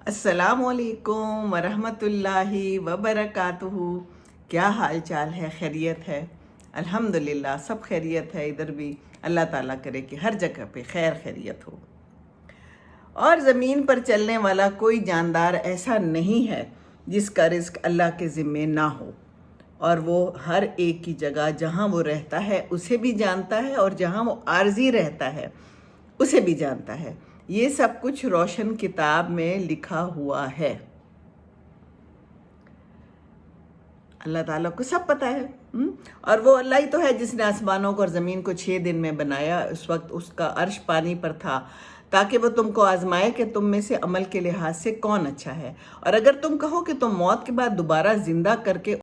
अस्सलामुअलैकुम वरहमतुल्लाहि वबरकातुहू। क्या हाल चाल है? खैरियत है? अल्हम्दुलिल्लाह सब खैरियत है इधर भी। अल्लाह ताला करे कि हर जगह पे खैर खैरियत हो। और ज़मीन पर चलने वाला कोई जानदार ऐसा नहीं है जिसका रिस्क अल्लाह के ज़िम्मे ना हो, और वो हर एक की जगह जहाँ वो रहता है उसे भी जानता है और जहाँ वो आर्जी रहता है उसे भी जानता है। ये सब कुछ रोशन किताब में लिखा हुआ है। अल्लाह ताला को सब पता है। और वो अल्लाह ही तो है जिसने आसमानों को और ज़मीन को 6 दिन में बनाया। उस वक्त उसका अर्श पानी पर था ताकि वो तुमको आजमाए कि तुम में से अमल के लिहाज से कौन अच्छा है। और अगर तुम कहो कि तुम मौत के बाद दोबारा जिंदा करके